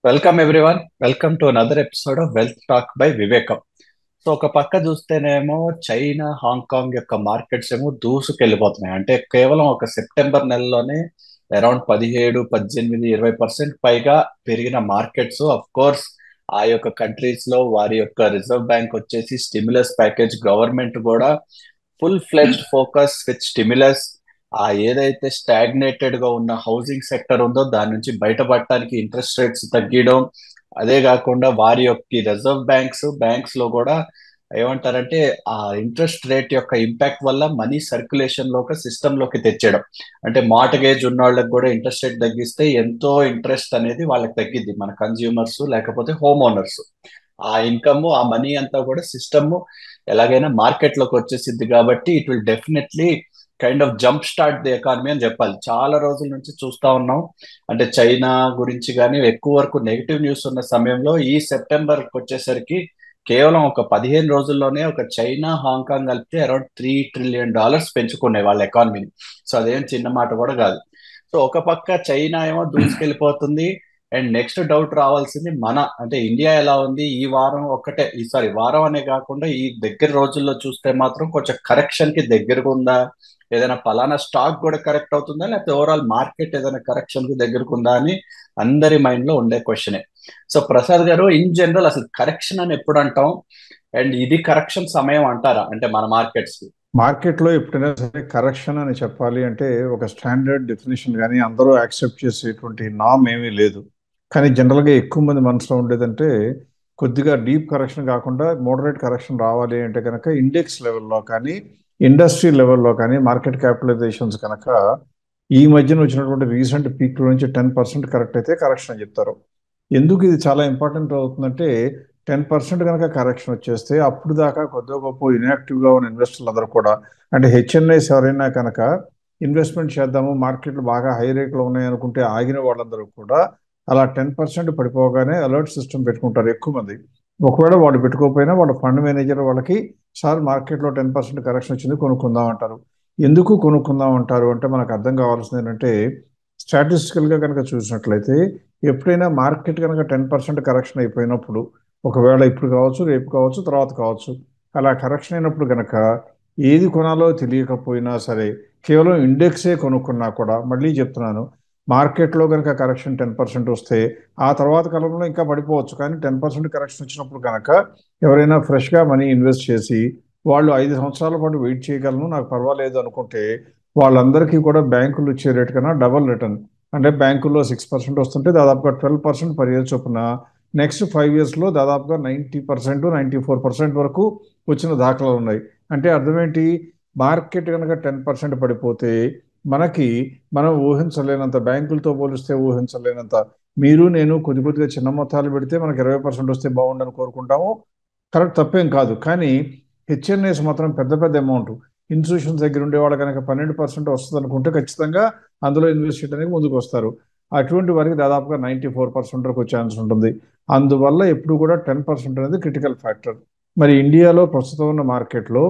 Welcome everyone. Welcome to another episode of wealth talk by వివేకం. So ఒక పక్క చూస్తేనేమో చైనా, హాంకాంగ్ యొక్క మార్కెట్స్ ఏమో దూసుకెళ్ళిపోతున్నాయి. అంటే కేవలం ఒక సెప్టెంబర్ నెలలోనే అరౌండ్ 17, 18, 20% పైగా పెరిగిన మార్కెట్స్. ఆఫ్ కోర్స్ ఆ యొక్క కంట్రీస్ లో వారి యొక్క రిజర్వ్ బ్యాంక్ వచ్చేసి స్టిమ్యులస్ ప్యాకేజ్, గవర్నమెంట్ కూడా full fledged focus with stimulus. ఆ ఏదైతే స్టాగ్నేటెడ్ గా ఉన్న హౌసింగ్ సెక్టర్ ఉందో దాని నుంచి బయటపడటానికి ఇంట్రెస్ట్ రేట్స్ తగ్గడం. అదే కాకుండా వారి యొక్క రిజర్వ్ బ్యాంక్స్ లో కూడా ఏమంటారంటే ఆ ఇంట్రెస్ట్ రేట్ యొక్క ఇంపాక్ట్ వల్ల మనీ సర్క్యులేషన్ లోకి సిస్టమ్ లోకి తెచ్చడం. అంటే మార్టగేజ్ ఉన్న వాళ్ళకి కూడా ఇంట్రెస్ట్ రేట్ తగ్గిస్తే ఎంతో ఇంట్రెస్ట్ అనేది వాళ్ళకి తగ్గిద్ది, మన కన్జ్యూమర్స్ లేకపోతే హోమ్ ఓనర్స్. ఆ ఇన్కమ్, ఆ మనీ అంతా కూడా సిస్టమ్ ఎలాగైనా మార్కెట్ లోకి వచ్చేసిద్ది. కాబట్టి it will definitely kind of jump start the economy అని చెప్పాలి. చాలా రోజుల నుంచి చూస్తా ఉన్నాం. అంటే చైనా గురించి కానీ ఎక్కువ వరకు నెగిటివ్ న్యూస్ ఉన్న సమయంలో ఈ సెప్టెంబర్కి వచ్చేసరికి కేవలం ఒక 15 రోజుల్లోనే ఒక చైనా, హాంకాంగ్ కలిపితే అరౌండ్ $3 ట్రిలియన్ పెంచుకున్నాయి వాళ్ళ ఎకానమీని. సో అదేం చిన్న మాట కూడా కాదు. సో ఒక పక్క చైనా ఏమో దూసుకెళ్ళిపోతుంది. అండ్ నెక్స్ట్ డౌట్ రావాల్సింది అంటే ఇండియా ఎలా ఉంది ఈ వారం ఒక్కటే, ఈసారి వారం అనే కాకుండా ఈ దగ్గర రోజుల్లో చూస్తే మాత్రం కొంచెం కరెక్షన్ కి దగ్గరగా ఉందా, ఏదైనా పలానా స్టాక్ కూడా కరెక్ట్ అవుతుందా, లేకపోతే ఓవరాల్ మార్కెట్ ఏదైనా కరెక్షన్ కి దగ్గరకు ఉందా అని అందరి మైండ్ లో ఉండే క్వశ్చనే. సో ప్రసాద్ గారు, ఇన్ జనరల్ అసలు కరెక్షన్ అని ఎప్పుడు అంటాం? అండ్ ఇది కరెక్షన్ సమయం అంటారా అంటే మన మార్కెట్స్ కి? మార్కెట్లో ఎప్పుడైనా సరే కరెక్షన్ అని చెప్పాలి అంటే ఒక స్టాండర్డ్ డెఫినేషన్ కానీ అందరూ యాక్సెప్ట్ చేసేటువంటి నామ్ ఏమీ లేదు. కానీ జనరల్గా ఎక్కువ మంది మనసులో ఉండేదంటే కొద్దిగా డీప్ కరెక్షన్ కాకుండా మోడరేట్ కరెక్షన్ రావాలి అంటే కనుక ఇండెక్స్ లెవెల్లో కానీ ఇండస్ట్రీ లెవెల్లో కానీ మార్కెట్ క్యాపిటలైజేషన్స్ కనుక ఈ మధ్యన వచ్చినటువంటి రీసెంట్ పీక్ నుంచి 10% కరెక్ట్ అయితే కరెక్షన్ అని చెప్తారు. ఎందుకు ఇది చాలా ఇంపార్టెంట్ అవుతుందంటే 10% కనుక కరెక్షన్ వచ్చేస్తే అప్పుడు దాకా కొద్దిగా గొప్ప ఇన్యాక్టివ్గా ఉన్న ఇన్వెస్టర్లు అందరూ కూడా, అంటే హెచ్ఎన్ఐస్ ఎవరైనా కనుక ఇన్వెస్ట్మెంట్ చేద్దాము మార్కెట్లు బాగా హై రేట్లో ఉన్నాయి అనుకుంటే ఆగిన వాళ్ళందరూ కూడా అలా 10% పడిపోగానే అలర్ట్ సిస్టమ్ పెట్టుకుంటారు ఎక్కువ మంది. ఒకవేళ వాళ్ళు పెట్టుకోకపోయినా వాళ్ళ ఫండ్ మేనేజర్ వాళ్ళకి సార్ మార్కెట్లో 10% కరెక్షన్ వచ్చింది కొనుక్కుందాం అంటారు. ఎందుకు కొనుక్కుందాం అంటారు అంటే మనకు అర్థం కావాల్సింది ఏంటంటే స్టాటిస్టికల్గా కనుక చూసినట్లయితే ఎప్పుడైనా మార్కెట్ కనుక 10% కరెక్షన్ అయిపోయినప్పుడు, ఒకవేళ ఇప్పుడు కావచ్చు, రేపు కావచ్చు, తర్వాత కావచ్చు, అలా కరెక్షన్ అయినప్పుడు కనుక ఏది కొనాలో తెలియకపోయినా సరే కేవలం ఇండెక్సే కొనుక్కున్నా కూడా, మళ్ళీ చెప్తున్నాను, మార్కెట్లో కనుక కరెక్షన్ 10% వస్తే ఆ తర్వాత కాలంలో ఇంకా పడిపోవచ్చు. కానీ 10% కరెక్షన్ వచ్చినప్పుడు కనుక ఎవరైనా ఫ్రెష్గా మనీ ఇన్వెస్ట్ చేసి వాళ్ళు 5 సంవత్సరాల పాటు వెయిట్ చేయగలను నాకు పర్వాలేదు అనుకుంటే వాళ్ళందరికీ కూడా బ్యాంకులు ఇచ్చే రేట్ కన్నా డబల్ రిటర్న్, అంటే బ్యాంకుల్లో 6% వస్తుంటే దాదాపుగా 12% పర్ ఇయర్ చొప్పున నెక్స్ట్ 5 ఇయర్స్లో దాదాపుగా 90%, 94% వరకు వచ్చిన దాఖలాలు ఉన్నాయి. అంటే అర్థం ఏంటి? మార్కెట్ కనుక 10% పడిపోతే మనకి మనం ఊహించలేనంత, బ్యాంకులతో పోలిస్తే ఊహించలేనంత, మీరు నేను కొద్ది కొద్దిగా చిన్న మొత్తాలు పెడితే మనకి 20% వస్తే బాగుండని కోరుకుంటాము. కరెక్ట్, తప్పేం కాదు. కానీ హెచ్ఎన్ఎస్ మాత్రం పెద్ద పెద్ద అమౌంట్ ఇన్స్టిట్యూషన్స్ దగ్గర ఉండేవాళ్ళు కనుక 12% వస్తుంది అనుకుంటే ఖచ్చితంగా అందులో ఇన్వెస్ట్ చేయడానికి ముందుకు వస్తారు. అటువంటి వారికి దాదాపుగా 94% వరకు ఛాన్స్ ఉంటుంది. అందువల్ల ఎప్పుడు కూడా 10% అనేది క్రిటికల్ ఫ్యాక్టర్. మరి ఇండియాలో ప్రస్తుతం ఉన్న మార్కెట్లో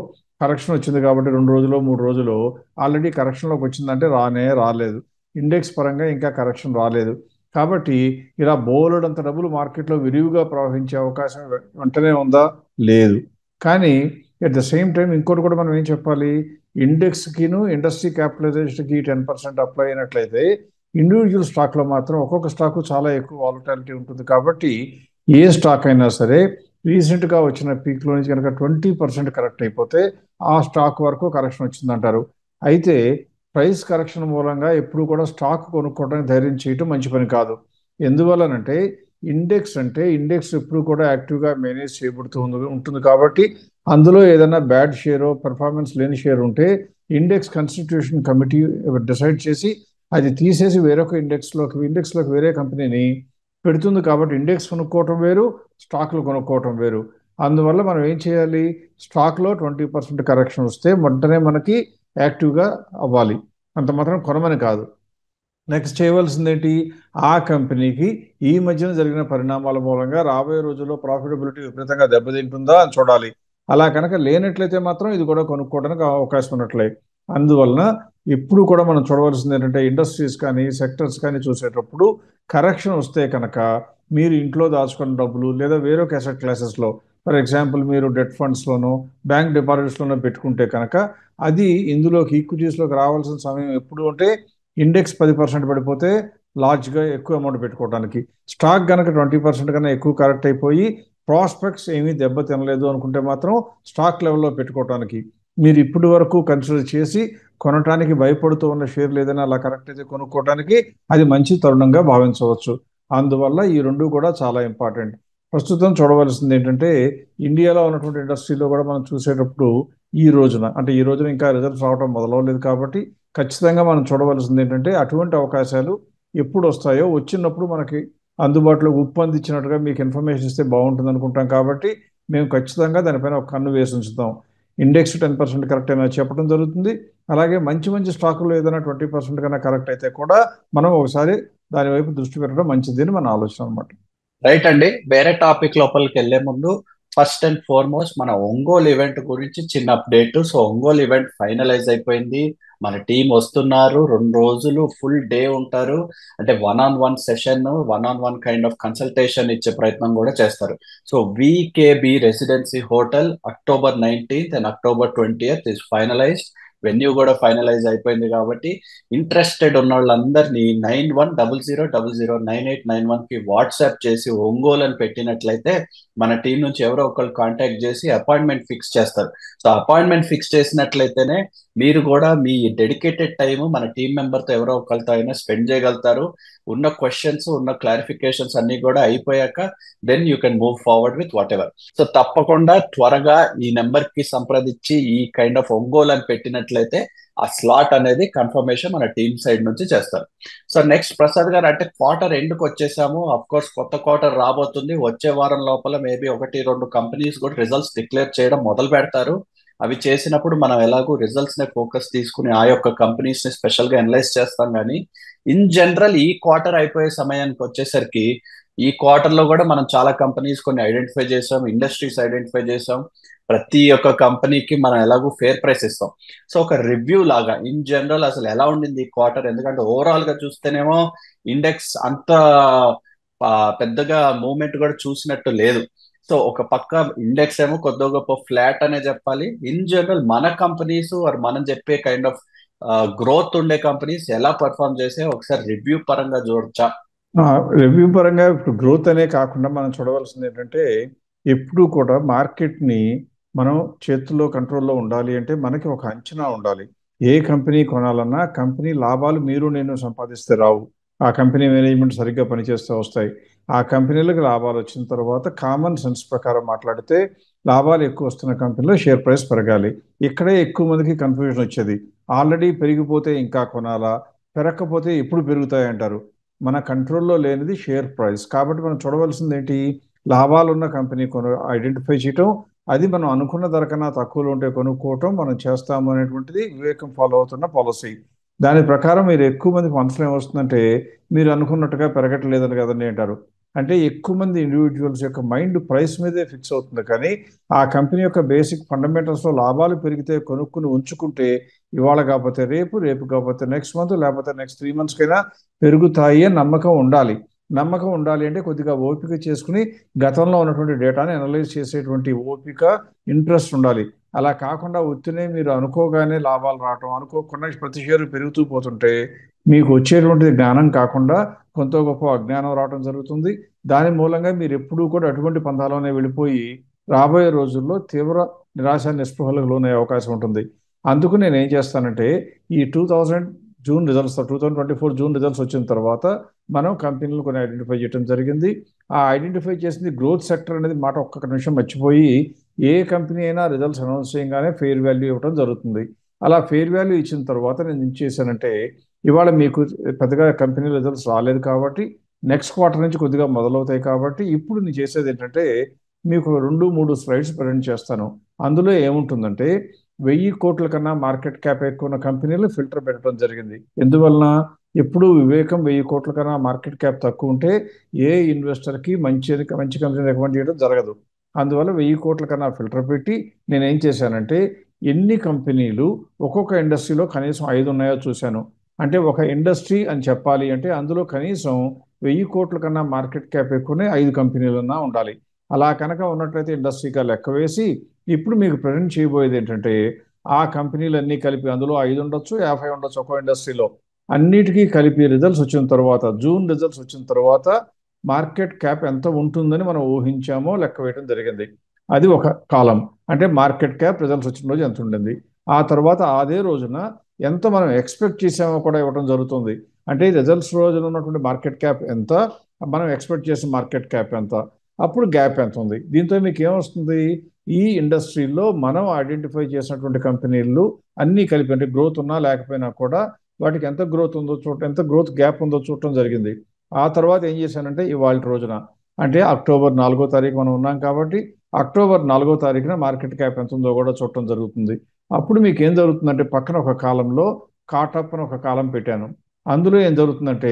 కరెక్షన్ వచ్చింది కాబట్టి 2 రోజులు 3 రోజులు ఆల్రెడీ కరెక్షన్లోకి వచ్చిందంటే రాలేదు. ఇండెక్స్ పరంగా ఇంకా కరెక్షన్ రాలేదు. కాబట్టి ఇలా బోలెడంత డబ్బులు మార్కెట్లో విరివిగా ప్రవహించే అవకాశం వెంటనే ఉందా? లేదు. కానీ ఎట్ ద సేమ్ టైం ఇంకోటి కూడా మనం ఏం చెప్పాలి, ఇండెక్స్కిను ఇండస్ట్రీ క్యాపిటలైజేషన్కి 10% అప్లై అయినట్లయితే ఇండివిజువల్ స్టాక్లో మాత్రం ఒక్కొక్క స్టాక్ చాలా ఎక్కువ వాలటాలిటీ ఉంటుంది. కాబట్టి ఏ స్టాక్ అయినా సరే రీసెంట్గా వచ్చిన పీక్లో నుంచి కనుక 20% కరెక్ట్ అయిపోతే ఆ స్టాక్ వరకు కరెక్షన్ వచ్చిందంటారు. అయితే ప్రైస్ కరెక్షన్ మూలంగా ఎప్పుడు కూడా స్టాక్ కొనుక్కోవడానికి ధైర్యం చేయటం మంచి పని కాదు. ఎందువల్లనంటే ఇండెక్స్ ఎప్పుడు కూడా యాక్టివ్గా మేనేజ్ చేయబడుతూ ఉంటుంది. కాబట్టి అందులో ఏదైనా బ్యాడ్ షేరో పెర్ఫార్మెన్స్ లేని షేర్ ఉంటే ఇండెక్స్ కన్స్టిట్యూషన్ కమిటీ డిసైడ్ చేసి అది తీసేసి ఇండెక్స్లోకి వేరే కంపెనీని పెడుతుంది. కాబట్టి ఇండెక్స్ కొనుక్కోవటం వేరు, స్టాక్లు కొనుక్కోవటం వేరు. అందువల్ల మనం ఏం చేయాలి, స్టాక్లో 20% కరెక్షన్ వస్తే వెంటనే మనకి యాక్టివ్గా అవ్వాలి, అంత మాత్రం కొనమని కాదు. నెక్స్ట్ చేయవలసింది ఏంటి, ఆ కంపెనీకి ఈ మధ్యన జరిగిన పరిణామాల మూలంగా రాబోయే రోజుల్లో ప్రాఫిటబిలిటీ విపరీతంగా దెబ్బతింటుందా అని చూడాలి. అలా కనుక లేనట్లయితే మాత్రం ఇది కూడా కొనుక్కోవడానికి అవకాశం ఉన్నట్లే. అందువలన ఎప్పుడు కూడా మనం చూడవలసింది ఏంటంటే ఇండస్ట్రీస్ కానీ సెక్టర్స్ కానీ చూసేటప్పుడు కరెక్షన్ వస్తే కనుక మీరు ఇంట్లో దాచుకున్న డబ్బులు లేదా వేరొక అసెట్ క్లాసెస్లో, ఫర్ ఎగ్జాంపుల్ మీరు డెట్ ఫండ్స్లోనో బ్యాంక్ డిపాజిట్స్లోనో పెట్టుకుంటే కనుక అది ఇందులోకి ఈక్విటీస్లోకి రావాల్సిన సమయం ఎప్పుడు అంటే ఇండెక్స్ 10% పడిపోతే లార్జ్గా ఎక్కువ అమౌంట్ పెట్టుకోవడానికి, స్టాక్ కనుక 20% కన్నా ఎక్కువ కరెక్ట్ అయిపోయి ప్రాస్పెక్ట్స్ ఏమీ దెబ్బ తినలేదు అనుకుంటే మాత్రం స్టాక్ లెవెల్లో పెట్టుకోవడానికి, మీరు ఇప్పటి వరకు కన్సిడర్ చేసి కొనటానికి భయపడుతూ ఉన్న షేర్లు ఏదైనా అలా కరెక్ట్ అయితే కొనుక్కోవడానికి అది మంచి తరుణంగా భావించవచ్చు. అందువల్ల ఈ రెండు కూడా చాలా ఇంపార్టెంట్. ప్రస్తుతం చూడవలసింది ఏంటంటే ఇండియాలో ఉన్నటువంటి ఇండస్ట్రీలో కూడా మనం చూసేటప్పుడు ఈ రోజున ఇంకా రిజల్ట్స్ రావడం మొదలవలేదు కాబట్టి ఖచ్చితంగా మనం చూడవలసింది ఏంటంటే అటువంటి అవకాశాలు ఎప్పుడు వస్తాయో వచ్చినప్పుడు మనకి అందుబాటులో ఉప్పందించినట్టుగా మీకు ఇన్ఫర్మేషన్ ఇస్తే బాగుంటుంది అనుకుంటాం కాబట్టి మేము ఖచ్చితంగా దానిపైన ఒక కన్ను వేసి ఉంచుతాం. ఇండెక్స్ 10% కరెక్ట్ అయినా చెప్పడం జరుగుతుంది. అలాగే మంచి మంచి స్టాకులు ఏదైనా 20% కన్నా కరెక్ట్ అయితే కూడా మనం ఒకసారి దాని వైపు దృష్టి పెట్టడం మంచిది అని మన ఆలోచన అనమాట. రైట్ అండి. వేరే టాపిక్ లోపలికి వెళ్లే ముందు ఫస్ట్ అండ్ ఫార్మోస్ట్ మన ఒంగోలు ఈవెంట్ గురించి చిన్న update. So Ongole event finalize అయిపోయింది. మన టీం వస్తున్నారు, 2 రోజులు ఫుల్ డే ఉంటారు. అంటే one session, one kind of consultation ఇచ్చే ప్రయత్నం కూడా చేస్తారు. So VKB residency hotel October 19th and October 20th is finalised. Venue కూడా ఫైనలైజ్ అయిపోయింది కాబట్టి ఇంట్రెస్టెడ్ ఉన్న వాళ్ళందరినీ 9100009891 కి వాట్సాప్ చేసి ఒంగోలు అని పెట్టినట్లయితే మన టీం నుంచి ఎవరో ఒకరు కాంటాక్ట్ చేసి అపాయింట్మెంట్ ఫిక్స్ చేస్తారు. సో అపాయింట్మెంట్ ఫిక్స్ చేసినట్లయితేనే మీరు కూడా మీ డెడికేటెడ్ టైం మన టీం మెంబర్తో ఎవరో ఒకరితో అయినా స్పెండ్ చేయగలుగుతారు. ఉన్న క్వశ్చన్స్, ఉన్న క్లారిఫికేషన్స్ అన్ని కూడా అయిపోయాక then you can move forward with whatever. So తప్పకుండా త్వరగా ఈ నెంబర్ కి సంప్రదించి ఈ కైండ్ ఆఫ్ ఒంగోలు అని పెట్టినట్లయితే ఆ స్లాట్ అనేది కన్ఫర్మేషన్ మన టీమ్ సైడ్ నుంచి చేస్తారు. సో నెక్స్ట్ ప్రసాద్ గారు, అంటే క్వార్టర్ ఎండ్కి వచ్చేసాము. అఫ్ కోర్స్ కొత్త క్వార్టర్ రాబోతుంది. వచ్చే వారం లోపల మేబీ 1-2 కంపెనీస్ కూడా రిజల్ట్స్ డిక్లేర్ చేయడం మొదలు పెడతారు. అవి చేసినప్పుడు మనం ఎలాగో రిజల్ట్స్ నే ఫోకస్ తీసుకుని ఆ యొక్క కంపెనీస్ ని స్పెషల్ గా అనలైజ్ చేస్తాం. కానీ ఇన్ జనరల్ ఈ క్వార్టర్ అయిపోయే సమయానికి వచ్చేసరికి ఈ క్వార్టర్ లో కూడా మనం చాలా కంపెనీస్ కొన్ని ఐడెంటిఫై చేసాం, ఇండస్ట్రీస్ ఐడెంటిఫై చేసాం. ప్రతి ఒక్క కంపెనీకి మనం ఎలాగో ఫేర్ ప్రైస్ ఇస్తాం. సో ఒక రివ్యూ లాగా ఇన్ జనరల్ అసలు ఎలా ఉండింది ఈ క్వార్టర్, ఎందుకంటే ఓవరాల్ గా చూస్తేనేమో ఇండెక్స్ అంత పెద్దగా మూవ్మెంట్ కూడా చూసినట్టు లేదు. సో ఒక పక్క ఇండెక్స్ ఏమో కొద్ది గొప్ప ఫ్లాట్ అనే చెప్పాలి. ఇన్ జనరల్ మన కంపెనీస్ మనం చెప్పే కైండ్ ఆఫ్ గ్రోత్ ఉండే కంపెనీస్ ఎలా పర్ఫామ్ చేసే ఒకసారి రివ్యూ పరంగా చూడొచ్చా? రివ్యూ పరంగా ఇప్పుడు గ్రోత్ అనే కాకుండా మనం చూడవలసింది ఏంటంటే ఎప్పుడూ కూడా మార్కెట్ని మనం చేతుల్లో కంట్రోల్లో ఉండాలి అంటే మనకి ఒక అంచనా ఉండాలి. ఏ కంపెనీ కొనాలన్నా కంపెనీ లాభాలు మీరు నేను సంపాదిస్తే రావు, ఆ కంపెనీ మేనేజ్మెంట్ సరిగ్గా పనిచేస్తే వస్తాయి. ఆ కంపెనీలకు లాభాలు వచ్చిన తర్వాత కామన్ సెన్స్ ప్రకారం మాట్లాడితే లాభాలు ఎక్కువ వస్తున్న కంపెనీలో షేర్ ప్రైస్ పెరగాలి. ఇక్కడే ఎక్కువ మందికి కన్ఫ్యూజన్ వచ్చేది. ఆల్రెడీ పెరిగిపోతే ఇంకా కొనాలా, పెరగకపోతే ఎప్పుడు పెరుగుతాయి అంటారు. మన కంట్రోల్లో లేనిది షేర్ ప్రైస్ కాబట్టి మనం చూడవలసింది ఏంటి, లాభాలు ఉన్న కంపెనీ ఐడెంటిఫై చేయటం, అది మనం అనుకున్న ధర కన్నా తక్కువలో ఉంటే కొనుక్కోవటం మనం చేస్తాము అనేటువంటిది వివేకం ఫాలో అవుతున్న పాలసీ. దాని ప్రకారం మీరు ఎక్కువ మంది మనసులో ఏమొస్తుందంటే మీరు అనుకున్నట్టుగా పెరగట్లేదని కదండి అంటారు. అంటే ఎక్కువ మంది ఇండివిజువల్స్ యొక్క మైండ్ ప్రైస్ మీదే ఫిక్స్ అవుతుంది. కానీ ఆ కంపెనీ యొక్క బేసిక్ ఫండమెంటల్స్లో లాభాలు పెరిగితే కొనుక్కుని ఉంచుకుంటే ఇవాళ కాకపోతే రేపు, రేపు కాకపోతే నెక్స్ట్ మంత్, లేకపోతే నెక్స్ట్ 3 months పెరుగుతాయి అని నమ్మకం ఉండాలి. నమ్మకం ఉండాలి అంటే కొద్దిగా ఓపిక చేసుకుని గతంలో ఉన్నటువంటి డేటాని అనలైజ్ చేసేటువంటి ఓపిక, ఇంట్రెస్ట్ ఉండాలి. అలా కాకుండా ఉత్తినే మీరు అనుకోగానే లాభాలు రావటం, అనుకోకుండా ప్రతి షేరు పెరుగుతూ పోతుంటే మీకు వచ్చేటువంటి జ్ఞానం కాకుండా కొంత గొప్ప అజ్ఞానం రావడం జరుగుతుంది. దాని మూలంగా మీరు ఎప్పుడూ కూడా అటువంటి పంథాలోనే వెళ్ళిపోయి రాబోయే రోజుల్లో తీవ్ర నిరాశ నిస్పృహలకు లోనయ్యే అవకాశం ఉంటుంది. అందుకు నేను ఏం చేస్తానంటే ఈ 2024 జూన్ రిజల్ట్స్ వచ్చిన తర్వాత మనం కంపెనీలు కొన్ని ఐడెంటిఫై చేయడం జరిగింది. ఆ ఐడెంటిఫై చేసింది గ్రోత్ సెక్టర్ అనేది మాట ఒక్క నిమిషం మర్చిపోయి ఏ కంపెనీ అయినా రిజల్ట్స్ అనౌన్స్ చేయగానే ఫెయిర్ వాల్యూ ఇవ్వడం జరుగుతుంది. అలా ఫెయిర్ వాల్యూ ఇచ్చిన తర్వాత నేను ఏం చేశానంటే ఇవాళ మీకు పెద్దగా కంపెనీ రిజల్ట్స్ రాలేదు కాబట్టి నెక్స్ట్ క్వార్టర్ నుంచి కొద్దిగా మొదలవుతాయి కాబట్టి ఇప్పుడు నేను చేసేది ఏంటంటే మీకు 2-3 స్లైడ్స్ ప్రజెంట్ చేస్తాను. అందులో ఏముంటుందంటే 1000 కోట్ల కన్నా మార్కెట్ క్యాప్ ఎక్కువ ఉన్న కంపెనీలు ఫిల్టర్ పెట్టడం జరిగింది. ఎందువలన ఎప్పుడు వివేకం 1000 కోట్ల కన్నా మార్కెట్ క్యాప్ తక్కువ ఉంటే ఏ ఇన్వెస్టర్కి మంచి కంపెనీ రికమెండ్ చేయడం జరగదు. అందువల్ల 1000 కోట్ల కన్నా ఫిల్టర్ పెట్టి నేనేం చేశానంటే ఎన్ని కంపెనీలు ఒక్కొక్క ఇండస్ట్రీలో కనీసం 5 ఉన్నాయో చూశాను. అంటే ఒక ఇండస్ట్రీ అని చెప్పాలి అంటే అందులో కనీసం 1000 కోట్ల కన్నా మార్కెట్ క్యాప్ ఎక్కువనే 5 కంపెనీలన్నా ఉండాలి. అలా కనుక ఉన్నట్లయితే ఇండస్ట్రీగా లెక్క వేసి ఇప్పుడు మీకు ప్రజెంట్ చేయబోయేది ఏంటంటే ఆ కంపెనీలన్నీ కలిపి అందులో 5 ఉండొచ్చు, 50 ఉండొచ్చు ఒక ఇండస్ట్రీలో. అన్నిటికీ కలిపి రిజల్ట్స్ వచ్చిన తర్వాత, జూన్ రిజల్ట్స్ వచ్చిన తర్వాత మార్కెట్ క్యాప్ ఎంత ఉంటుందని మనం ఊహించామో లెక్క వేయడం జరిగింది. అది ఒక కాలం. అంటే మార్కెట్ క్యాప్ రిజల్ట్స్ వచ్చిన రోజు ఎంత ఉండింది. ఆ తర్వాత అదే రోజున ఎంత మనం ఎక్స్పెక్ట్ చేసామో కూడా ఇవ్వడం జరుగుతుంది. అంటే రిజల్ట్స్ రోజున ఉన్నటువంటి మార్కెట్ క్యాప్ ఎంత, మనం ఎక్స్పెక్ట్ చేసిన మార్కెట్ క్యాప్ ఎంత, అప్పుడు గ్యాప్ ఎంత ఉంది. దీంతో మీకు ఏమొస్తుంది, ఈ ఇండస్ట్రీలో మనం ఐడెంటిఫై చేసినటువంటి కంపెనీలు అన్నీ కలిపి అంటే గ్రోత్ ఉన్నా లేకపోయినా కూడా వాటికి ఎంత గ్రోత్ ఉందో చూడటం, ఎంత గ్రోత్ గ్యాప్ ఉందో చూడటం జరిగింది. ఆ తర్వాత ఏం చేశానంటే ఇవాళ రోజున అంటే అక్టోబర్ 4వ తారీఖు మనం ఉన్నాం కాబట్టి అక్టోబర్ 4వ తారీఖున మార్కెట్ క్యాప్ ఎంత ఉందో కూడా చూడటం జరుగుతుంది. అప్పుడు మీకు ఏం జరుగుతుందంటే పక్కన ఒక కాలంలో కాటప్ అని ఒక కాలం పెట్టాను. అందులో ఏం జరుగుతుందంటే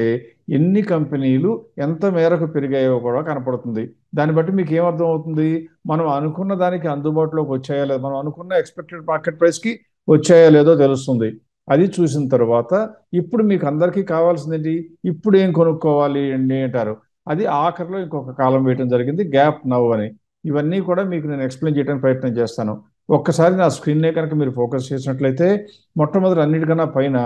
ఎన్ని కంపెనీలు ఎంత మేరకు పెరిగాయో కూడా కనపడుతుంది. దాన్ని బట్టి మీకు ఏమర్థం అవుతుంది, మనం అనుకున్న దానికి అందుబాటులోకి వచ్చాయా లేదో, మనం అనుకున్న ఎక్స్పెక్టెడ్ మార్కెట్ ప్రైస్కి వచ్చాయా లేదో తెలుస్తుంది. అది చూసిన తర్వాత ఇప్పుడు మీకు అందరికీ కావాల్సింది ఇప్పుడు ఏం కొనుక్కోవాలి అండి అంటారు. అది ఆఖరిలో ఇంకొక కాలం వేయడం జరిగింది, గ్యాప్ నవ్ అని. ఇవన్నీ కూడా మీకు నేను ఎక్స్ప్లెయిన్ చేయడానికి ప్రయత్నం చేస్తాను. ఒక్కసారి నా స్క్రీన్నే కనుక మీరు ఫోకస్ చేసినట్లయితే మొట్టమొదటి అన్నిటికన్నా పైన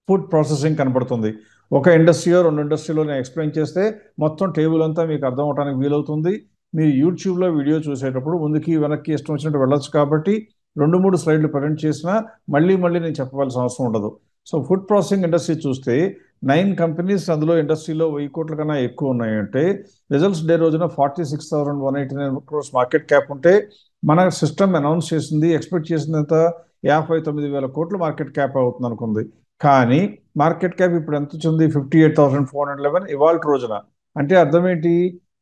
ఫుడ్ ప్రాసెసింగ్ కనబడుతుంది. ఒక ఇండస్ట్రీయో 2 ఇండస్ట్రీలో నేను ఎక్స్ప్లెయిన్ చేస్తే మొత్తం టేబుల్ అంతా మీకు అర్థం అవడానికి వీలవుతుంది. మీరు యూట్యూబ్లో వీడియో చూసేటప్పుడు ముందుకి వెనక్కి ఇష్టం వచ్చినట్టు వెళ్ళొచ్చు కాబట్టి 2-3 స్లైడ్లు ప్రజెంట్ చేసినా మళ్ళీ మళ్ళీ నేను చెప్పవలసిన అవసరం ఉండదు. సో ఫుడ్ ప్రాసెసింగ్ ఇండస్ట్రీ చూస్తే 9 కంపెనీస్ అందులో ఇండస్ట్రీలో 1000 కోట్ల కన్నా ఎక్కువ ఉన్నాయంటే రిజల్ట్స్ డే రోజున 46,189 క్రోర్స్ మార్కెట్ క్యాప్ ఉంటే మన సిస్టమ్ అనౌన్స్ చేసింది ఎక్స్పెక్ట్ చేసింది ఎంత, 59,000 కోట్లు మార్కెట్ క్యాప్ అవుతుంది అనుకుంది. కానీ మార్కెట్ క్యాప్ ఇప్పుడు ఎంత వచ్చింది, 58,411 ఇవాళ రోజున. అంటే అర్థం ఏంటి,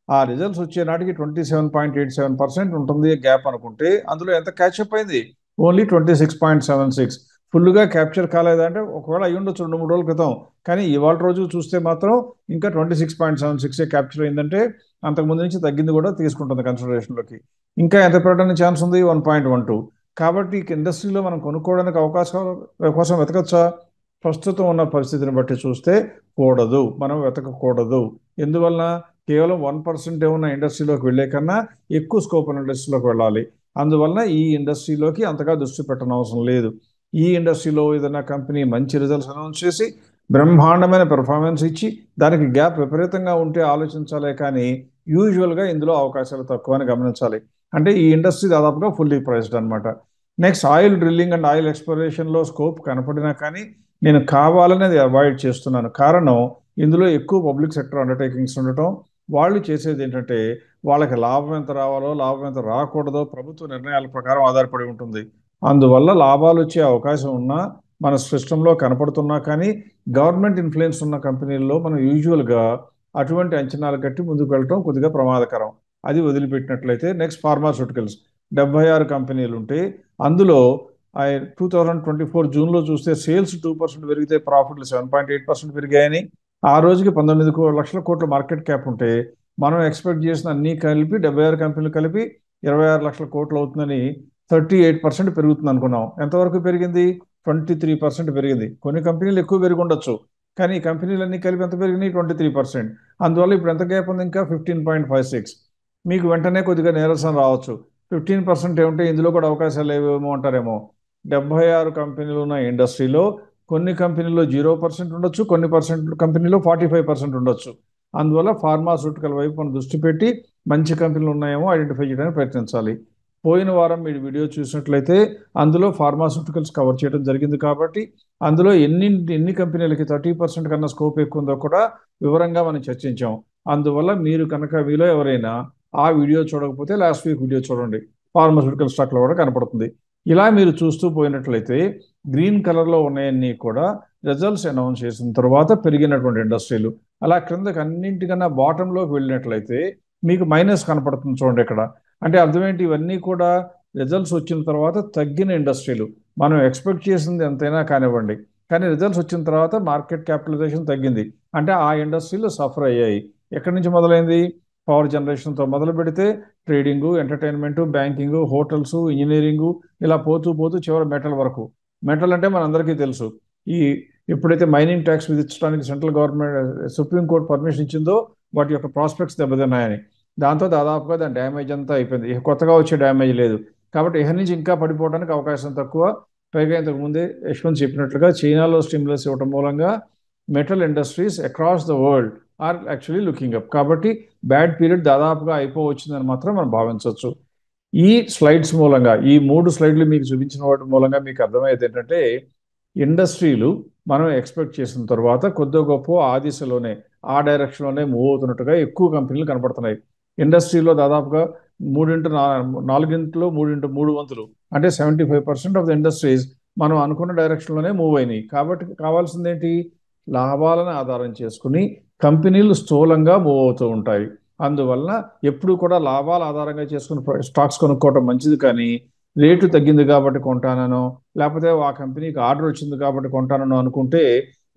ఆ రిజల్ట్స్ వచ్చే నాటికి 27.87% ఉంటుంది గ్యాప్ అనుకుంటే అందులో ఎంత క్యాచ్అప్ అయింది, ఓన్లీ 26.76. ఫుల్గా క్యాప్చర్ కాలేదంటే ఒకవేళ అయ్యి ఉండొచ్చు 2-3 రోజుల క్రితం, కానీ ఇవాళ రోజు చూస్తే మాత్రం ఇంకా 26.76 క్యాప్చర్ అయిందంటే అంతకుముందు నుంచి తగ్గింది కూడా తీసుకుంటుంది కన్సిడరేషన్లోకి. ఇంకా ఎంత పెరగడానికి ఛాన్స్ ఉంది, 1.12. కాబట్టి ఇండస్ట్రీలో మనం కొనుక్కోవడానికి అవకాశం వెతకచ్చా, ప్రస్తుతం ఉన్న పరిస్థితిని బట్టి చూస్తే కూడదు, మనం వెతకకూడదు. ఎందువలన, కేవలం 1% ఉన్న ఇండస్ట్రీలోకి వెళ్ళే కన్నా ఎక్కువ స్కోప్ ఉన్న ఇండస్ట్రీలోకి వెళ్ళాలి. అందువలన ఈ ఇండస్ట్రీలోకి అంతగా దృష్టి పెట్టనవసరం లేదు. ఈ ఇండస్ట్రీలో ఏదైనా కంపెనీ మంచి రిజల్ట్స్ అనౌన్స్ చేసి బ్రహ్మాండమైన పెర్ఫార్మెన్స్ ఇచ్చి దానికి గ్యాప్ విపరీతంగా ఉంటే ఆలోచించాలే కానీ యూజువల్గా ఇందులో అవకాశాలు తక్కువ అని గమనించాలి. అంటే ఈ ఇండస్ట్రీ దాదాపుగా ఫుల్లీ ప్రైస్డ్ అనమాట. Next oil drilling and oil ఎక్స్ప్లోరేషన్లో స్కోప్ కనపడినా కానీ నేను కావాలని అది అవాయిడ్ చేస్తున్నాను. కారణం ఇందులో ఎక్కువ పబ్లిక్ సెక్టర్ అండర్టేకింగ్స్ ఉండటం. వాళ్ళు చేసేది ఏంటంటే వాళ్ళకి లాభం ఎంత రావాలో లాభం ఎంత రాకూడదో ప్రభుత్వ నిర్ణయాల ప్రకారం ఆధారపడి ఉంటుంది. అందువల్ల లాభాలు వచ్చే అవకాశం ఉన్నా మన సిస్టంలో కనపడుతున్నా కానీ గవర్నమెంట్ ఇన్ఫ్లుయెన్స్ ఉన్న కంపెనీల్లో మనం యూజువల్గా అటువంటి అంచనాలు కట్టి ముందుకు వెళ్ళటం కొద్దిగా ప్రమాదకరం. అది వదిలిపెట్టినట్లయితే నెక్స్ట్ ఫార్మాస్యూటికల్స్ 76 కంపెనీలు ఉంటే అందులో 2024 జూన్లో చూస్తే సేల్స్ 2% పెరిగితే ప్రాఫిట్లు 7.8% పెరిగాయని, ఆ రోజుకి 19 లక్షల కోట్ల మార్కెట్ క్యాప్ ఉంటే మనం ఎక్స్పెక్ట్ చేసిన అన్ని కలిపి 76 కంపెనీలు కలిపి 26 లక్షల కోట్లు అవుతుందని 38% పెరుగుతుంది అనుకున్నాం. ఎంతవరకు పెరిగింది, 23% పెరిగింది. కొన్ని కంపెనీలు ఎక్కువ పెరిగి ఉండొచ్చు, కానీ ఈ కంపెనీలన్నీ కలిపి ఎంత పెరిగినాయి, 23%. అందువల్ల ఇప్పుడు ఎంత గ్యాప్ ఉంది, ఇంకా 15.56. మీకు వెంటనే కొద్దిగా నీరసం రావచ్చు, 15% ఏమంటే ఇందులో కూడా అవకాశాలు ఏవేమో అంటారేమో. 76 కంపెనీలు ఉన్న ఇండస్ట్రీలో కొన్ని కంపెనీలో 0% ఉండొచ్చు, కొన్ని కంపెనీలో 45% ఉండొచ్చు. అందువల్ల ఫార్మాస్యూటికల్ వైపు మనం దృష్టి పెట్టి మంచి కంపెనీలు ఉన్నాయేమో ఐడెంటిఫై చేయడానికి ప్రయత్నించాలి. పోయిన వారం మీరు వీడియో చూసినట్లయితే అందులో ఫార్మాస్యూటికల్స్ కవర్ చేయడం జరిగింది కాబట్టి అందులో ఎన్ని కంపెనీలకి 30% కన్నా స్కోప్ ఎక్కువ ఉందో కూడా వివరంగా మనం చర్చించాం. అందువల్ల మీరు కనుక మీలో ఎవరైనా ఆ వీడియో చూడకపోతే లాస్ట్ వీక్ వీడియో చూడండి, ఫార్మాస్యూటికల్ స్టాక్లో కూడా కనపడుతుంది. ఇలా మీరు చూస్తూ పోయినట్లయితే గ్రీన్ కలర్లో ఉన్నాయన్నీ కూడా రిజల్ట్స్ అనౌన్స్ చేసిన తర్వాత పెరిగినటువంటి ఇండస్ట్రీలు. అలా క్రిందకి అన్నింటికన్నా బాటంలోకి వెళ్ళినట్లయితే మీకు మైనస్ కనపడుతుంది చూడండి ఇక్కడ. అంటే అర్థం ఏంటి, ఇవన్నీ కూడా రిజల్ట్స్ వచ్చిన తర్వాత తగ్గిన ఇండస్ట్రీలు. మనం ఎక్స్పెక్ట్ చేసింది ఎంతైనా కానివ్వండి, కానీ రిజల్ట్స్ వచ్చిన తర్వాత మార్కెట్ క్యాపిటలైజేషన్ తగ్గింది అంటే ఆ ఇండస్ట్రీలు సఫర్ అయ్యాయి. ఎక్కడి నుంచి మొదలైంది, పవర్ జనరేషన్తో మొదలు పెడితే trading, entertainment, banking, hotels, engineering, ఇలా పోతూ పోతూ చివరి మెటల్ వరకు. మెటల్ అంటే మనందరికీ తెలుసు, ఈ ఎప్పుడైతే మైనింగ్ ట్యాక్స్ విధించడానికి సెంట్రల్ గవర్నమెంట్ సుప్రీంకోర్టు పర్మిషన్ ఇచ్చిందో వాటి యొక్క ప్రాస్పెక్ట్స్ దెబ్బతిన్నాయని, దాంతో దాదాపుగా దాని డ్యామేజ్ అంతా అయిపోయింది. ఇక కొత్తగా వచ్చే డ్యామేజ్ లేదు. కాబట్టి ఇక నుంచి ఇంకా పడిపోవడానికి అవకాశం తక్కువ. పైగా ఇంతకు ముందే యశ్వంత్ చెప్పినట్లుగా చైనాలో స్టిమ్యులస్ ఇవ్వడం మూలంగా metal industries across the world are actually looking up. కాబట్టి బ్యాడ్ పీరియడ్ దాదాపుగా అయిపోవచ్చిందని మాత్రం మనం భావించవచ్చు. ఈ స్లైడ్స్ మూలంగా, ఈ 3 స్లైడ్లు మీకు చూపించిన వాటి మూలంగా మీకు అర్థమయ్యేది ఏంటంటే, ఇండస్ట్రీలు మనం ఎక్స్పెక్ట్ చేసిన తర్వాత కొద్ది గొప్ప ఆ దిశలోనే, ఆ డైరెక్షన్లోనే మూవ్ అవుతున్నట్టుగా ఎక్కువ కంపెనీలు కనపడుతున్నాయి. ఇండస్ట్రీలో దాదాపుగా 3 వంతులు అంటే 75% ఆఫ్ ద ఇండస్ట్రీస్ మనం అనుకున్న డైరెక్షన్లోనే మూవ్ అయినాయి. కాబట్టి కావాల్సింది ఏంటి? లాభాలను ఆధారం చేసుకుని కంపెనీలు స్థూలంగా మూవ్ అవుతూ ఉంటాయి. అందువలన ఎప్పుడు కూడా లాభాల ఆధారంగా చేసుకుని స్టాక్స్ కొనుక్కోవడం మంచిది. కానీ రేటు తగ్గింది కాబట్టి కొంటానో, లేకపోతే ఆ కంపెనీకి ఆర్డర్ వచ్చింది కాబట్టి కొంటానో అనుకుంటే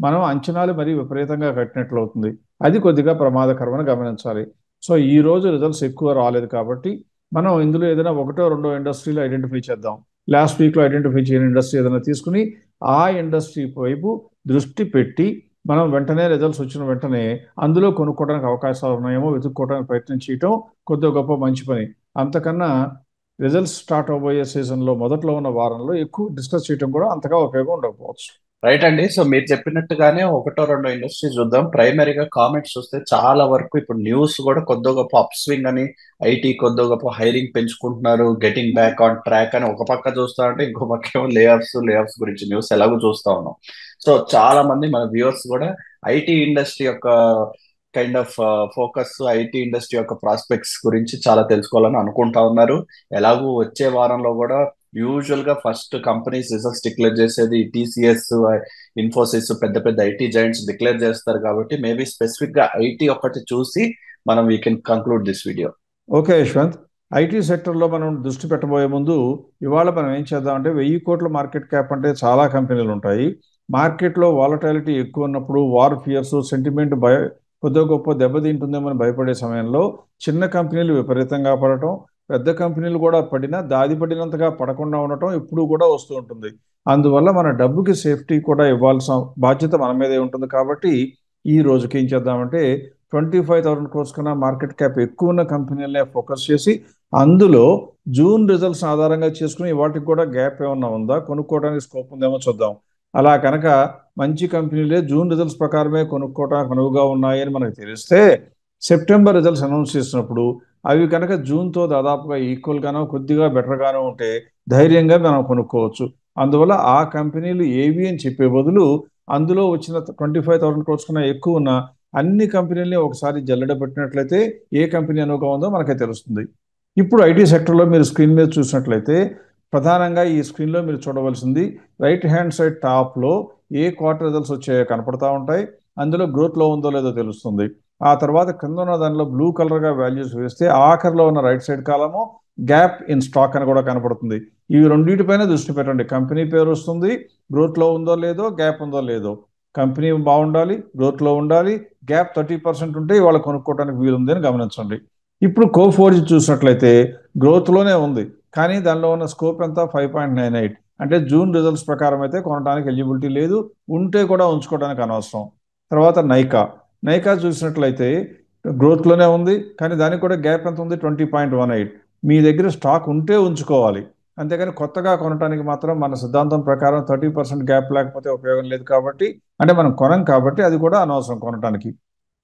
మనం అంచనాలు మరీ విపరీతంగా కట్టినట్లు అవుతుంది. అది కొద్దిగా ప్రమాదకరమని గమనించాలి. సో ఈ రోజు రిజల్ట్స్ ఎక్కువ రాలేదు కాబట్టి మనం ఇందులో ఏదైనా ఒకటో రెండో ఇండస్ట్రీలు ఐడెంటిఫై చేద్దాం. లాస్ట్ వీక్లో ఐడెంటిఫై చేయని ఇండస్ట్రీ ఏదైనా తీసుకుని ఆ ఇండస్ట్రీ వైపు దృష్టి పెట్టి మనం వెంటనే రిజల్ట్స్ వచ్చిన వెంటనే అందులో కొనుక్కోవడానికి అవకాశాలు ఉన్నాయేమో వెతుక్కోవడానికి ప్రయత్నం చేయటం కొద్దిగా గొప్ప మంచి పని. అంతకన్నా రిజల్ట్స్ స్టార్ట్ అవబోయే సీజన్లో మొదట్లో ఉన్న వారంలో ఎక్కువ డిస్కస్ చేయడం కూడా అంతగా ఉపయోగం ఉండకపోవచ్చు. రైట్ అండి. సో మీరు చెప్పినట్టుగానే ఒకటో రెండో ఇండస్ట్రీ చూద్దాం. ప్రైమరీగా కామెంట్స్ చూస్తే చాలా వరకు ఇప్పుడు న్యూస్ కూడా కొద్దో గొప్ప అప్ స్వింగ్ అని, ఐటీ కొద్దో గొప్ప హైరింగ్ పెంచుకుంటున్నారు, గెటింగ్ బ్యాక్ ఆన్ ట్రాక్ అని ఒక పక్క చూస్తా ఉంటే ఇంకో పక్క ఏమో లేఆఫ్స్ గురించి న్యూస్ ఎలాగో చూస్తా ఉన్నాం. సో చాలా మంది మన వ్యూవర్స్ కూడా ఐటీ ఇండస్ట్రీ యొక్క kind of focus, IT industry యొక్క ప్రాస్పెక్ట్స్ గురించి చాలా తెలుసుకోవాలని అనుకుంటా ఉన్నారు. ఎలాగూ వచ్చే వారంలో కూడా యూజువల్ గా ఫస్ట్ కంపెనీస్ రిజల్ట్స్ డిక్లేర్ చేసేది టీసీఎస్, ఇన్ఫోసిస్, పెద్ద పెద్ద ఐటీ జాయింట్స్ డిక్లేర్ చేస్తారు. కాబట్టి మేబీ స్పెసిఫిక్ గా ఐటీ ఒకటి చూసి మనం we can conclude this video. Okay Yashwant, IT సెక్టర్లో మనం దృష్టి పెట్టబోయే ముందు ఇవాళ మనం ఏం చేద్దామంటే 1000 కోట్ల మార్కెట్ క్యాప్ అంటే చాలా కంపెనీలు ఉంటాయి. మార్కెట్లో వాలటాలిటీ ఎక్కువ ఉన్నప్పుడు, వార్ ఫియర్స్, సెంటిమెంట్ కొద్దిగా గొప్ప దెబ్బతింటుందేమని భయపడే సమయంలో చిన్న కంపెనీలు విపరీతంగా పడటం, పెద్ద కంపెనీలు కూడా పడినా దాది పడినంతగా పడకుండా ఉండటం ఎప్పుడూ కూడా వస్తూ ఉంటుంది. అందువల్ల మన డబ్బుకి సేఫ్టీ కూడా ఇవ్వాల్సిన బాధ్యత మన మీదే ఉంటుంది. కాబట్టి ఈ రోజుకి ఏం చేద్దామంటే 25,000 క్రోర్స్ కన్నా మార్కెట్ క్యాప్ ఎక్కువ ఉన్న కంపెనీలనే ఫోకస్ చేసి అందులో జూన్ రిజల్ట్స్ ఆధారంగా చేసుకుని వాటికి కూడా గ్యాప్ ఏమన్నా ఉందా, కొనుక్కోవడానికి స్కోప్ ఉందేమో చూద్దాం. అలా కనుక మంచి కంపెనీలే జూన్ రిజల్ట్స్ ప్రకారమే కొనుక్కోవడానికి అనువుగా ఉన్నాయని మనకు తెలిస్తే సెప్టెంబర్ రిజల్ట్స్ అనౌన్స్ చేసినప్పుడు అవి కనుక జూన్తో దాదాపుగా ఈక్వల్గానో కొద్దిగా బెటర్గానో ఉంటే ధైర్యంగా మనం కొనుక్కోవచ్చు. అందువల్ల ఆ కంపెనీలు ఏవి అని చెప్పే బదులు అందులో వచ్చిన 25,000 క్రోర్స్ కన్నా ఎక్కువ ఉన్న అన్ని కంపెనీలని ఒకసారి జల్లెడ పెట్టినట్లయితే ఏ కంపెనీ అనువుగా ఉందో మనకే తెలుస్తుంది. ఇప్పుడు ఐటీ సెక్టర్లో మీరు స్క్రీన్ మీద చూసినట్లయితే ప్రధానంగా ఈ స్క్రీన్లో మీరు చూడవలసింది రైట్ హ్యాండ్ సైడ్ టాప్లో ఏ క్వార్టర్ రిజల్ట్స్ వచ్చాయో కనపడతా ఉంటాయి. అందులో గ్రోత్లో ఉందో లేదో తెలుస్తుంది. ఆ తర్వాత కింద ఉన్న దానిలో బ్లూ కలర్గా వాల్యూస్ వేస్తే ఆఖరిలో ఉన్న రైట్ సైడ్ కాలము గ్యాప్ ఇన్ స్టాక్ అని కూడా కనపడుతుంది. ఇవి రెండింటిపైన దృష్టి పెట్టండి. కంపెనీ పేరు వస్తుంది, గ్రోత్లో ఉందో లేదో, గ్యాప్ ఉందో లేదో. కంపెనీ బాగుండాలి, గ్రోత్లో ఉండాలి, గ్యాప్ 30% ఉంటే ఇవాళ కొనుక్కోవడానికి వీలుంది అని గమనించండి. ఇప్పుడు కోఫోర్జ్ చూసినట్లయితే గ్రోత్లోనే ఉంది, కానీ దానిలో ఉన్న స్కోప్ ఎంత 5.98. అంటే జూన్ రిజల్ట్స్ ప్రకారం అయితే కొనడానికి ఎలిజిబిలిటీ లేదు, ఉంటే కూడా ఉంచుకోవడానికి అనవసరం. తర్వాత నైకా చూసినట్లయితే గ్రోత్లోనే ఉంది, కానీ దానికి కూడా గ్యాప్ ఎంత ఉంది 20.18. మీ దగ్గర స్టాక్ ఉంటే ఉంచుకోవాలి, అంతేగాని కొత్తగా కొనడానికి మాత్రం మన సిద్ధాంతం ప్రకారం 30% గ్యాప్ లేకపోతే ఉపయోగం లేదు. కాబట్టి అంటే మనం కొనం కాబట్టి అది కూడా అనవసరం కొనడానికి.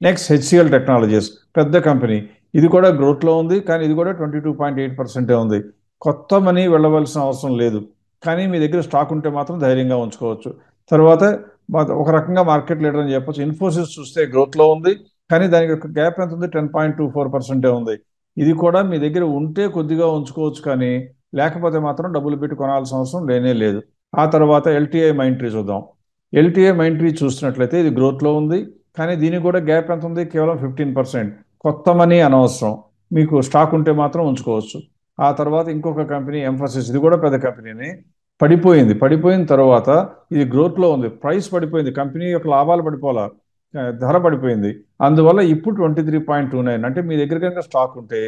నెక్స్ట్ హెచ్సిఎల్ టెక్నాలజీస్, పెద్ద కంపెనీ, ఇది కూడా గ్రోత్లో ఉంది, కానీ ఇది కూడా 22.8% ఉంది. కొత్త మనీ వెళ్ళవలసిన అవసరం లేదు, కానీ మీ దగ్గర స్టాక్ ఉంటే మాత్రం ధైర్యంగా ఉంచుకోవచ్చు. తర్వాత ఒక రకంగా మార్కెట్ లీడర్ అని చెప్పొచ్చు. ఇన్ఫోసిస్ చూస్తే గ్రోత్లో ఉంది, కానీ దానికి ఒక గ్యాప్ ఎంత ఉంది 10.24% ఉంది. ఇది కూడా మీ దగ్గర ఉంటే కొద్దిగా ఉంచుకోవచ్చు, కానీ లేకపోతే మాత్రం డబ్బులు పెట్టి కొనాల్సిన అవసరం లేనే లేదు. ఆ తర్వాత ఎల్టీఐ మైంట్రీ చూద్దాం. ఎల్టీఐ మైంట్రీ చూసినట్లయితే ఇది గ్రోత్లో ఉంది, కానీ దీనికి కూడా గ్యాప్ ఎంత ఉంది కేవలం 15%. కొత్త మనీ అనవసరం, మీకు స్టాక్ ఉంటే మాత్రం ఉంచుకోవచ్చు. ఆ తర్వాత ఇంకొక కంపెనీ ఎంఫసిస్, ఇది కూడా పెద్ద కంపెనీని, పడిపోయిన తర్వాత ఇది గ్రోత్లో ఉంది, ప్రైస్ పడిపోయింది, కంపెనీ యొక్క లాభాలు పడిపోలా, ధర పడిపోయింది. అందువల్ల ఇప్పుడు 23.29. అంటే మీ దగ్గర కనుక స్టాక్ ఉంటే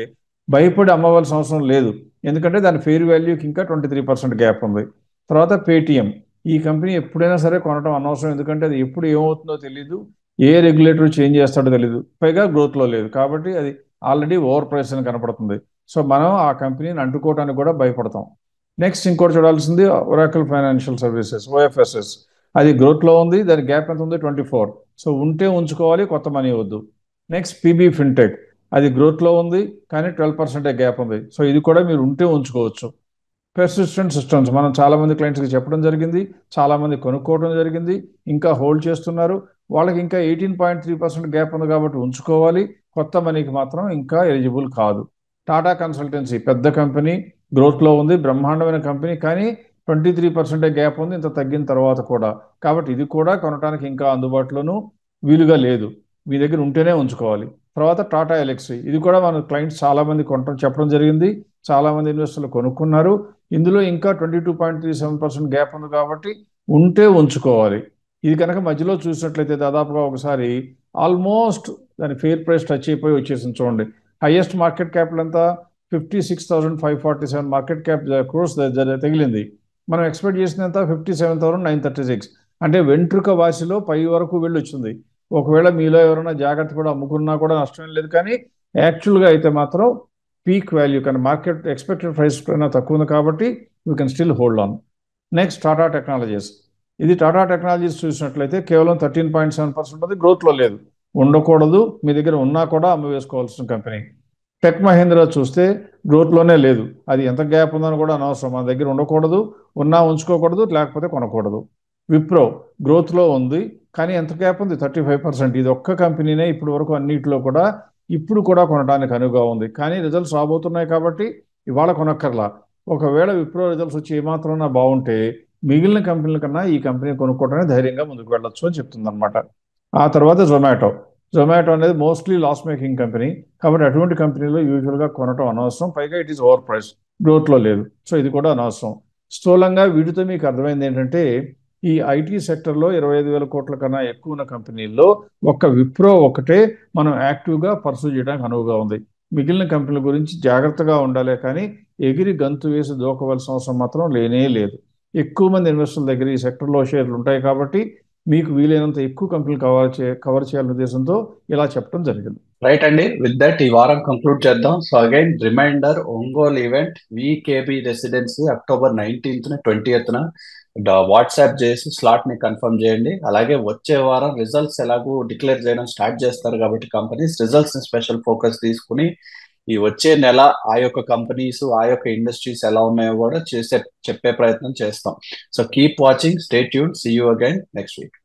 భయపడి అమ్మవలసిన అవసరం లేదు, ఎందుకంటే దాని ఫెయిర్ వాల్యూకి ఇంకా 23% గ్యాప్ ఉంది. తర్వాత పేటిఎం, ఈ కంపెనీ ఎప్పుడైనా సరే కొనడం అనవసరం, ఎందుకంటే అది ఎప్పుడు ఏమవుతుందో తెలియదు, ఏ రెగ్యులేటర్ చేంజ్ చేస్తాడో తెలియదు, పైగా గ్రోత్లో లేదు, కాబట్టి అది ఆల్రెడీ ఓవర్ ప్రైస్ అని కనపడుతుంది. సో మనం ఆ కంపెనీని అంటుకోవడానికి కూడా భయపడతాం. నెక్స్ట్ ఇంకోటి చూడాల్సింది ఒరాకిల్ ఫైనాన్షియల్ సర్వీసెస్, ఓఎఫ్ఎస్ఎస్. అది గ్రోత్లో ఉంది, దాని గ్యాప్ ఎంత ఉంది? 24. సో ఉంటే ఉంచుకోవాలి, కొత్త మనీ వద్దు. నెక్స్ట్ పీబీ ఫిన్టెక్, అది గ్రోత్లో ఉంది కానీ 12% గ్యాప్ ఉంది. సో ఇది కూడా మీరు ఉంటే ఉంచుకోవచ్చు. పెర్సిస్టెంట్ సిస్టమ్స్, మనం చాలామంది క్లయింట్స్కి చెప్పడం జరిగింది, చాలామంది కొనుక్కోవడం జరిగింది, ఇంకా హోల్డ్ చేస్తున్నారు. వాళ్ళకి ఇంకా 18.3% గ్యాప్ ఉంది కాబట్టి ఉంచుకోవాలి, కొత్త మనీకి మాత్రం ఇంకా ఎలిజిబుల్ కాదు. టాటా కన్సల్టెన్సీ పెద్ద కంపెనీ, గ్రోత్లో ఉంది, బ్రహ్మాండమైన కంపెనీ, కానీ 23% గ్యాప్ ఉంది ఇంత తగ్గిన తర్వాత కూడా. కాబట్టి ఇది కూడా కొనడానికి ఇంకా అందుబాటులోనూ వీలుగా లేదు, మీ దగ్గర ఉంటేనే ఉంచుకోవాలి. తర్వాత టాటా ఎలక్సీ, ఇది కూడా మన క్లయింట్స్ చాలామంది కొనడం చెప్పడం జరిగింది, చాలామంది ఇన్వెస్టర్లు కొనుక్కున్నారు. ఇందులో ఇంకా 22.37% గ్యాప్ ఉంది కాబట్టి ఉంటే ఉంచుకోవాలి. ఇది కనుక మధ్యలో చూసినట్లయితే దాదాపుగా ఒకసారి ఆల్మోస్ట్ దాని ఫెయిర్ ప్రైస్ టచ్ అయిపోయి వచ్చేసింది. చూడండి, హైయెస్ట్ మార్కెట్ క్యాపిటల్ ఎంత? 56,547 మార్కెట్ క్యాప్ క్రోర్స్ తగిలింది. మనం ఎక్స్పెక్ట్ చేసినంత 57,936, అంటే వెంట్రుక వాసిలో పై వరకు వెళ్ళి వచ్చింది. ఒకవేళ మీలో ఎవరైనా జాగ్రత్త కూడా అమ్ముకున్నా కూడా నష్టం లేదు, కానీ యాక్చువల్గా అయితే మాత్రం పీక్ వాల్యూ కానీ మార్కెట్ ఎక్స్పెక్టెడ్ ప్రైస్ కన్నా తక్కువ ఉంది కాబట్టి you can still hold on. Next Tata technologies, ఇది టాటా టెక్నాలజీస్ చూసినట్లయితే కేవలం 13.7% ఉంది, గ్రోత్లో లేదు, ఉండకూడదు, మీ దగ్గర ఉన్నా కూడా అమ్మి వేసుకోవాల్సిన కంపెనీ. టెక్ మహీంద్రా చూస్తే గ్రోత్లోనే లేదు, అది ఎంత గ్యాప్ ఉందని కూడా అనవసరం, మన దగ్గర ఉండకూడదు, ఉన్నా ఉంచుకోకూడదు, లేకపోతే కొనకూడదు. విప్రో గ్రోత్లో ఉంది కానీ ఎంత గ్యాప్ ఉంది? 35%. ఇది ఒక్క కంపెనీనే ఇప్పటి వరకు అన్నిటిలో కూడా ఇప్పుడు కూడా కొనడానికి అనువుగా ఉంది, కానీ రిజల్ట్స్ రాబోతున్నాయి కాబట్టి ఇవాళ కొనక్కర్లా. ఒకవేళ విప్రో రిజల్ట్స్ వచ్చి ఏమాత్రం బాగుంటే మిగిలిన కంపెనీల కన్నా ఈ కంపెనీ కొనుక్కోవడానికి ధైర్యంగా ముందుకు వెళ్ళొచ్చు అని చెప్తుంది అనమాట. ఆ తర్వాత జొమాటో అనేది మోస్ట్లీ లాస్ మేకింగ్ కంపెనీ, కాబట్టి అటువంటి కంపెనీలో యూజువల్గా కొనటం అనవసరం, పైగా ఇట్ ఈస్ ఓవర్ ప్రైస్, గ్రోత్లో లేదు, సో ఇది కూడా అనవసరం. స్థూలంగా వీటితో మీకు అర్థమైంది ఏంటంటే ఈ ఐటీ సెక్టర్లో 25,000 కోట్ల కన్నా ఎక్కువ ఉన్న కంపెనీల్లో ఒక్క విప్రో ఒకటే మనం యాక్టివ్గా పర్సూ చేయడానికి అనువుగా ఉంది. మిగిలిన కంపెనీల గురించి జాగ్రత్తగా ఉండాలి, కానీ ఎగిరి గంతు వేసి దూకవలసిన అవసరం మాత్రం లేనే లేదు. ఎక్కువ మంది ఇన్వెస్టర్ల దగ్గర ఈ సెక్టర్లో షేర్లు ఉంటాయి కాబట్టి మీకు వీలైనంత ఎక్కువ కంపెనీలు కవర్ చేయాలనే ఉద్దేశంతో ఇలా చెప్పడం జరిగింది. రైట్ అండి, విత్ దట్ ఈ వారం కంక్లూడ్ చేద్దాం. So again reminder, Ongole event VKB residency October 19th 20th WhatsApp చేసి స్లాట్ ని కన్ఫర్మ్ చేయండి. అలాగే వచ్చే వారం రిజల్ట్స్ ఎలాగో డిక్లేర్ చేయడం స్టార్ట్ చేస్తారు కాబట్టి కంపెనీస్ రిజల్ట్స్ ని స్పెషల్ ఫోకస్ తీసుకుని ఈ వచ్చే నెల ఆ యొక్క కంపెనీస్ ఆ యొక్క ఇండస్ట్రీస్ ఎలా ఉన్నాయో కూడా చెప్పే ప్రయత్నం చేస్తాం. So keep watching, stay tune, see you again next week.